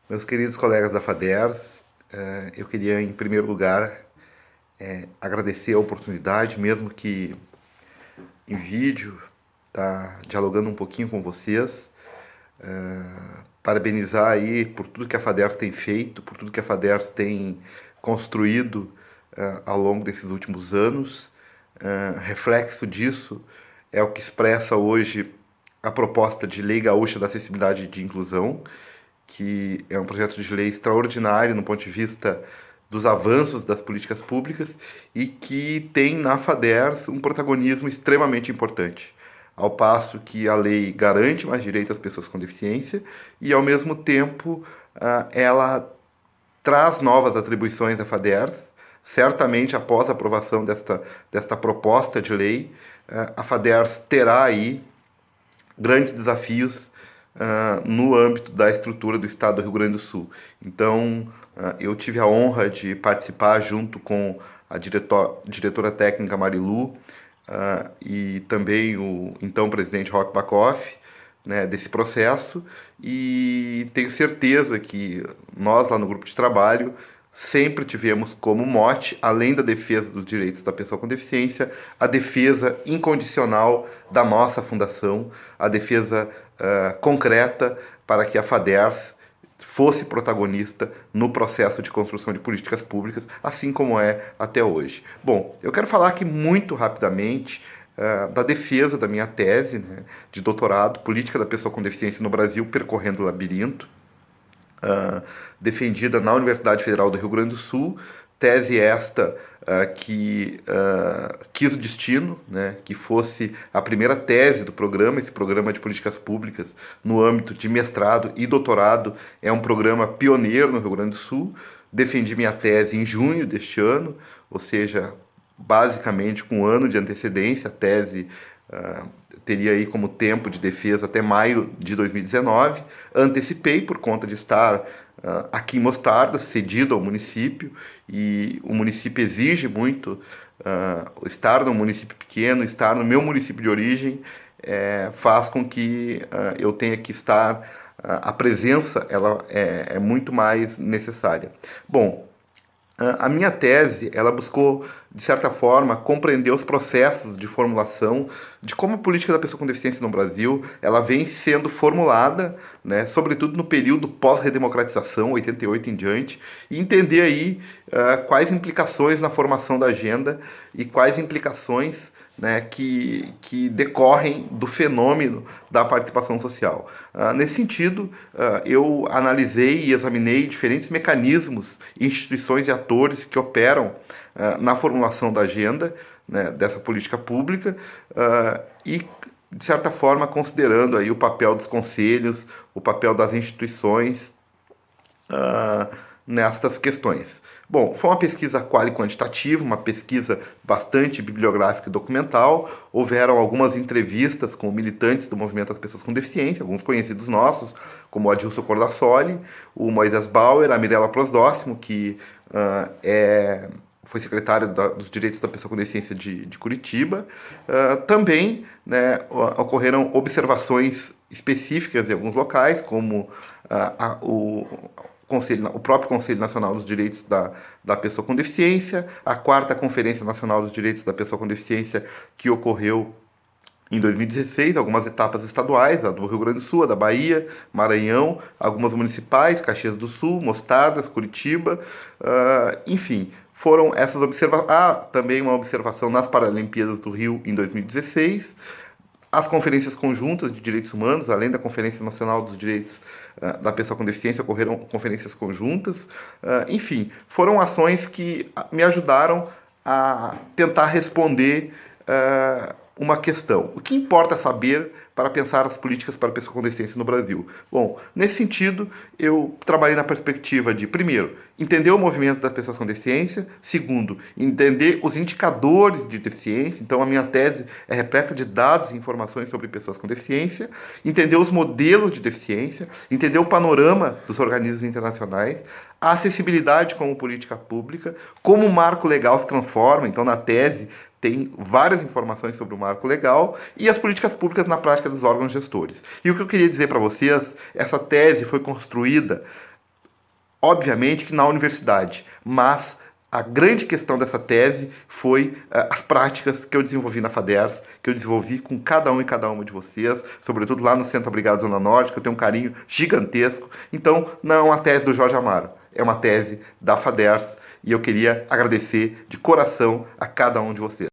Meus queridos colegas da FADERS, eu queria, em primeiro lugar, agradecer a oportunidade, mesmo que em vídeo, tá dialogando um pouquinho com vocês, parabenizar aí por tudo que a FADERS tem feito, por tudo que a FADERS tem construído ao longo desses últimos anos. Reflexo disso é o que expressa hoje a proposta de Lei Gaúcha da Acessibilidade e de Inclusão, que é um projeto de lei extraordinário no ponto de vista dos avanços das políticas públicas e que tem na FADERS um protagonismo extremamente importante. Ao passo que a lei garante mais direitos às pessoas com deficiência e, ao mesmo tempo, ela traz novas atribuições à FADERS. Certamente, após a aprovação desta proposta de lei, a FADERS terá aí grandes desafios no âmbito da estrutura do Estado do Rio Grande do Sul. Então, eu tive a honra de participar junto com a diretora técnica Marilu e também o então presidente Roch Bacoff, né, desse processo, e tenho certeza que nós lá no grupo de trabalho sempre tivemos como mote, além da defesa dos direitos da pessoa com deficiência, a defesa incondicional da nossa fundação, a defesa concreta para que a FADERS fosse protagonista no processo de construção de políticas públicas, assim como é até hoje. Bom, eu quero falar aqui muito rapidamente da defesa da minha tese, né, de doutorado, Política da Pessoa com Deficiência no Brasil, Percorrendo o Labirinto, defendida na Universidade Federal do Rio Grande do Sul, tese esta que quis o destino, né, que fosse a primeira tese do programa. Esse programa de políticas públicas no âmbito de mestrado e doutorado é um programa pioneiro no Rio Grande do Sul. Defendi minha tese em junho deste ano, ou seja, basicamente com um ano de antecedência. A tese teria aí como tempo de defesa até maio de 2019. Antecipei por conta de estar aqui em Mostarda, cedido ao município, e o município exige muito estar num município pequeno, estar no meu município de origem, faz com que eu tenha que estar, a presença ela é muito mais necessária. Bom, a minha tese, ela buscou, de certa forma, compreender os processos de formulação de como a política da pessoa com deficiência no Brasil ela vem sendo formulada, né, sobretudo no período pós-redemocratização, 88 em diante, e entender aí quais implicações na formação da agenda e quais implicações, né, que decorrem do fenômeno da participação social. Nesse sentido, eu analisei e examinei diferentes mecanismos, instituições e atores que operam na formulação da agenda, né, dessa política pública e, de certa forma, considerando aí o papel dos conselhos, o papel das instituições nestas questões. Bom, foi uma pesquisa quali quantitativa, uma pesquisa bastante bibliográfica e documental. Houveram algumas entrevistas com militantes do movimento das pessoas com deficiência, alguns conhecidos nossos, como o Adilson Cordassoli, o Moisés Bauer, a Mirella Prosdóximo, que foi secretária dos Direitos da Pessoa com Deficiência de Curitiba. Também, né, ocorreram observações específicas em alguns locais, como o próprio Conselho Nacional dos Direitos da Pessoa com Deficiência, a 4ª Conferência Nacional dos Direitos da Pessoa com Deficiência, que ocorreu em 2016, algumas etapas estaduais, a do Rio Grande do Sul, a da Bahia, Maranhão, algumas municipais, Caxias do Sul, Mostardas, Curitiba, enfim, foram essas observações. Há também uma observação nas Paralimpíadas do Rio em 2016, as conferências conjuntas de direitos humanos, além da Conferência Nacional dos Direitos da Pessoa com Deficiência, ocorreram conferências conjuntas. Enfim, foram ações que me ajudaram a tentar responder uma questão. O que importa saber para pensar as políticas para a pessoa com deficiência no Brasil? Bom, nesse sentido, eu trabalhei na perspectiva de, primeiro, entender o movimento das pessoas com deficiência, segundo, entender os indicadores de deficiência. Então, a minha tese é repleta de dados e informações sobre pessoas com deficiência, entender os modelos de deficiência, entender o panorama dos organismos internacionais, a acessibilidade como política pública, como o marco legal se transforma. Então, na tese, tem várias informações sobre o marco legal e as políticas públicas na prática dos órgãos gestores. E o que eu queria dizer para vocês, essa tese foi construída obviamente que na universidade, mas a grande questão dessa tese foi as práticas que eu desenvolvi na FADERS, que eu desenvolvi com cada um e cada uma de vocês, sobretudo lá no Centro Abrigado Zona Norte, que eu tenho um carinho gigantesco. Então, não é uma tese do Jorge Amaro, é uma tese da FADERS, e eu queria agradecer de coração a cada um de vocês.